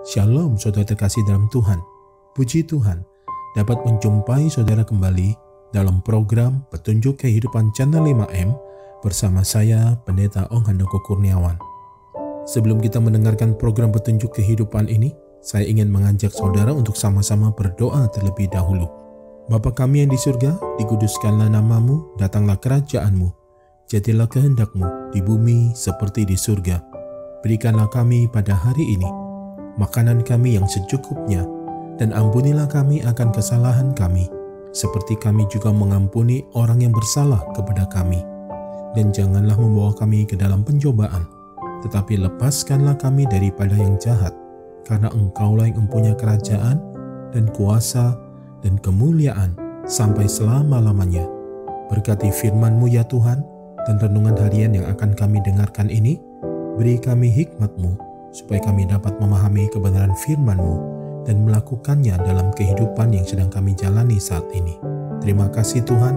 Shalom saudara terkasih dalam Tuhan. Puji Tuhan dapat menjumpai saudara kembali dalam program Petunjuk Kehidupan Channel 5M bersama saya Pendeta Ong Handoko Kurniawan. Sebelum kita mendengarkan program Petunjuk Kehidupan ini, saya ingin mengajak saudara untuk sama-sama berdoa terlebih dahulu. Bapa kami yang di surga, dikuduskanlah namamu, datanglah kerajaanmu, jadilah kehendakmu di bumi seperti di surga. Berikanlah kami pada hari ini makanan kami yang secukupnya, dan ampunilah kami akan kesalahan kami, seperti kami juga mengampuni orang yang bersalah kepada kami. Dan janganlah membawa kami ke dalam pencobaan, tetapi lepaskanlah kami daripada yang jahat, karena Engkaulah yang mempunyai kerajaan, dan kuasa, dan kemuliaan, sampai selama-lamanya. Berkati firman-Mu ya Tuhan, dan renungan harian yang akan kami dengarkan ini, beri kami hikmat-Mu, supaya kami dapat memahami kebenaran firman-Mu dan melakukannya dalam kehidupan yang sedang kami jalani saat ini. Terima kasih Tuhan,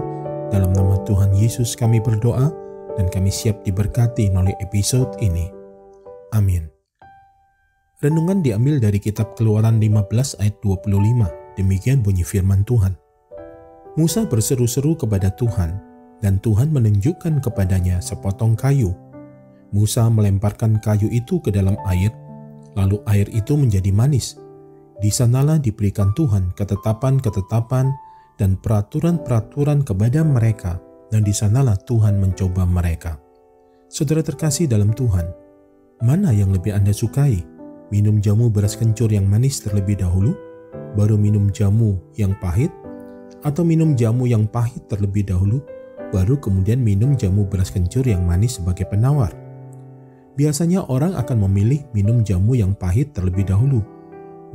dalam nama Tuhan Yesus kami berdoa dan kami siap diberkati melalui episode ini. Amin. Renungan diambil dari kitab Keluaran 15 ayat 25. Demikian bunyi firman Tuhan. Musa berseru-seru kepada Tuhan, dan Tuhan menunjukkan kepadanya sepotong kayu. Musa melemparkan kayu itu ke dalam air, lalu air itu menjadi manis. Di sanalah diberikan Tuhan ketetapan-ketetapan dan peraturan-peraturan kepada mereka, dan di sanalah Tuhan mencoba mereka. Saudara terkasih dalam Tuhan, mana yang lebih Anda sukai? Minum jamu beras kencur yang manis terlebih dahulu, baru minum jamu yang pahit? Atau minum jamu yang pahit terlebih dahulu, baru kemudian minum jamu beras kencur yang manis sebagai penawar? Biasanya orang akan memilih minum jamu yang pahit terlebih dahulu,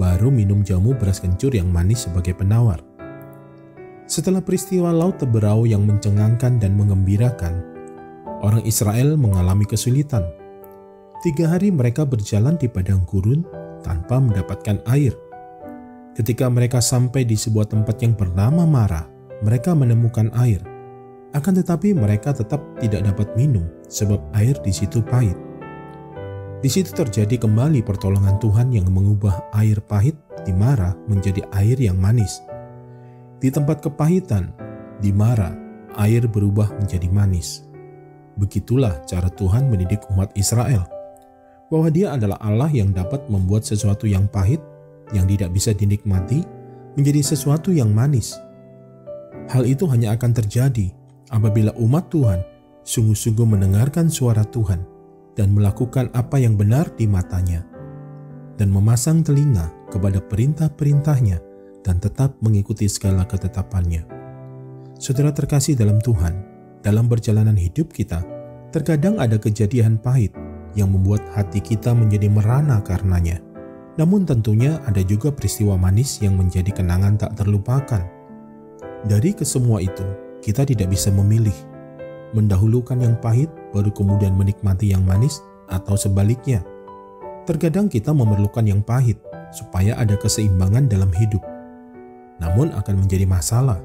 baru minum jamu beras kencur yang manis sebagai penawar. Setelah peristiwa Laut Teberau yang mencengangkan dan mengembirakan, orang Israel mengalami kesulitan. 3 hari mereka berjalan di padang gurun tanpa mendapatkan air. Ketika mereka sampai di sebuah tempat yang bernama Mara, mereka menemukan air. Akan tetapi mereka tetap tidak dapat minum sebab air di situ pahit. Di situ terjadi kembali pertolongan Tuhan yang mengubah air pahit di Mara menjadi air yang manis. Di tempat kepahitan, di Mara, air berubah menjadi manis. Begitulah cara Tuhan mendidik umat Israel, bahwa Dia adalah Allah yang dapat membuat sesuatu yang pahit, yang tidak bisa dinikmati, menjadi sesuatu yang manis. Hal itu hanya akan terjadi apabila umat Tuhan sungguh-sungguh mendengarkan suara Tuhan dan melakukan apa yang benar di matanya, dan memasang telinga kepada perintah-perintahnya dan tetap mengikuti segala ketetapannya. Saudara terkasih dalam Tuhan, dalam perjalanan hidup kita, terkadang ada kejadian pahit yang membuat hati kita menjadi merana karenanya. Namun tentunya ada juga peristiwa manis yang menjadi kenangan tak terlupakan. Dari kesemua itu, kita tidak bisa memilih mendahulukan yang pahit baru kemudian menikmati yang manis, atau sebaliknya. Terkadang kita memerlukan yang pahit supaya ada keseimbangan dalam hidup. Namun akan menjadi masalah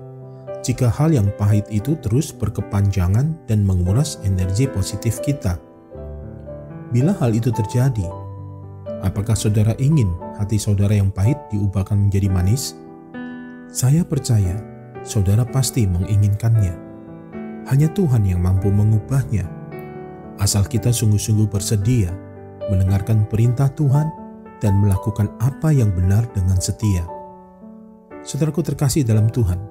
jika hal yang pahit itu terus berkepanjangan dan menguras energi positif kita. Bila hal itu terjadi, apakah saudara ingin hati saudara yang pahit diubahkan menjadi manis? Saya percaya saudara pasti menginginkannya. Hanya Tuhan yang mampu mengubahnya. Asal kita sungguh-sungguh bersedia mendengarkan perintah Tuhan dan melakukan apa yang benar dengan setia. Saudaraku terkasih dalam Tuhan,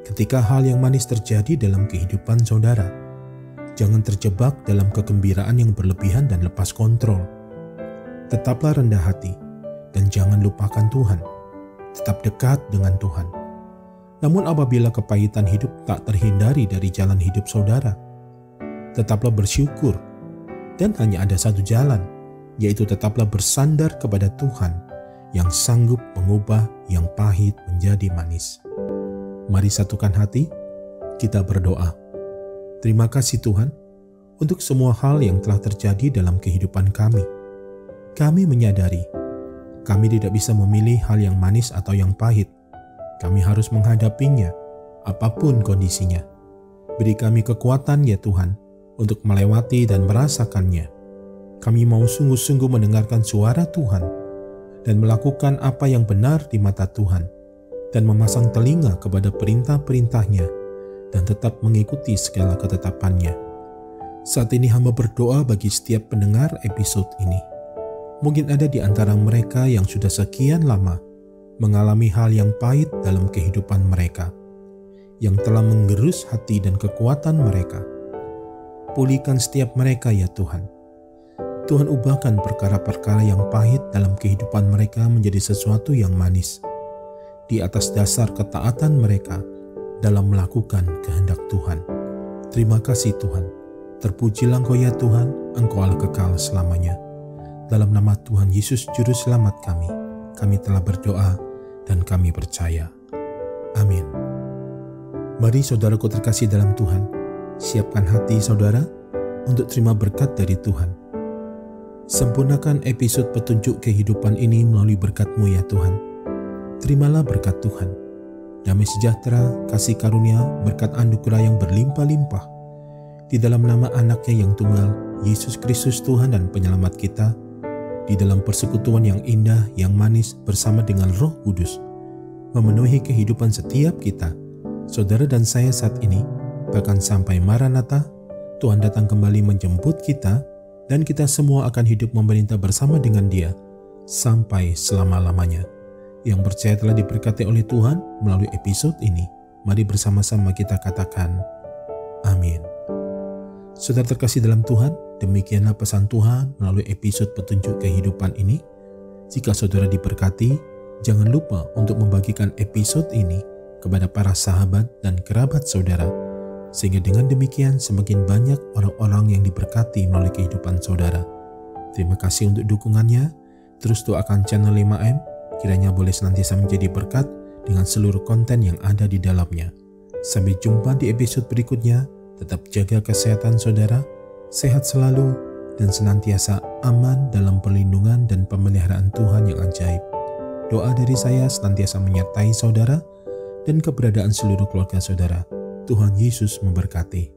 ketika hal yang manis terjadi dalam kehidupan saudara, jangan terjebak dalam kegembiraan yang berlebihan dan lepas kontrol. Tetaplah rendah hati dan jangan lupakan Tuhan. Tetap dekat dengan Tuhan. Namun apabila kepahitan hidup tak terhindari dari jalan hidup saudara, tetaplah bersyukur, dan hanya ada satu jalan, yaitu tetaplah bersandar kepada Tuhan yang sanggup mengubah yang pahit menjadi manis. Mari satukan hati, kita berdoa. Terima kasih Tuhan untuk semua hal yang telah terjadi dalam kehidupan kami. Kami menyadari kami tidak bisa memilih hal yang manis atau yang pahit. Kami harus menghadapinya, apapun kondisinya. Beri kami kekuatan ya Tuhan, untuk melewati dan merasakannya. Kami mau sungguh-sungguh mendengarkan suara Tuhan dan melakukan apa yang benar di mata Tuhan, dan memasang telinga kepada perintah-perintahnya, dan tetap mengikuti segala ketetapannya. Saat ini hamba berdoa bagi setiap pendengar episode ini. Mungkin ada di antara mereka yang sudah sekian lama mengalami hal yang pahit dalam kehidupan mereka, yang telah menggerus hati dan kekuatan mereka. Pulihkan setiap mereka ya Tuhan. Tuhan ubahkan perkara-perkara yang pahit dalam kehidupan mereka menjadi sesuatu yang manis, di atas dasar ketaatan mereka dalam melakukan kehendak Tuhan. Terima kasih Tuhan. Terpujilah Engkau ya Tuhan, Engkau Allah kekal selamanya. Dalam nama Tuhan Yesus Juru Selamat kami telah berdoa dan kami percaya. Amin. Mari saudaraku terkasih dalam Tuhan, siapkan hati saudara untuk terima berkat dari Tuhan. Sempurnakan episode petunjuk kehidupan ini melalui berkat-Mu ya Tuhan. Terimalah berkat Tuhan. Damai sejahtera, kasih karunia, berkat anugerah yang berlimpah-limpah. Di dalam nama anaknya yang tunggal, Yesus Kristus Tuhan dan Penyelamat kita, di dalam persekutuan yang indah, yang manis bersama dengan Roh Kudus, memenuhi kehidupan setiap kita, saudara dan saya saat ini, bahkan sampai Maranatha, Tuhan datang kembali menjemput kita, dan kita semua akan hidup memerintah bersama dengan Dia, sampai selama-lamanya. Yang percaya telah diberkati oleh Tuhan melalui episode ini, mari bersama-sama kita katakan, amin. Saudara terkasih dalam Tuhan, demikianlah pesan Tuhan melalui episode petunjuk kehidupan ini. Jika saudara diberkati, jangan lupa untuk membagikan episode ini kepada para sahabat dan kerabat saudara, sehingga dengan demikian semakin banyak orang-orang yang diberkati melalui kehidupan saudara. Terima kasih untuk dukungannya. Terus doakan channel 5M, kiranya boleh senantiasa menjadi berkat dengan seluruh konten yang ada di dalamnya. Sampai jumpa di episode berikutnya. Tetap jaga kesehatan saudara, sehat selalu, dan senantiasa aman dalam perlindungan dan pemeliharaan Tuhan yang ajaib. Doa dari saya senantiasa menyertai saudara dan keberadaan seluruh keluarga saudara. Tuhan Yesus memberkati.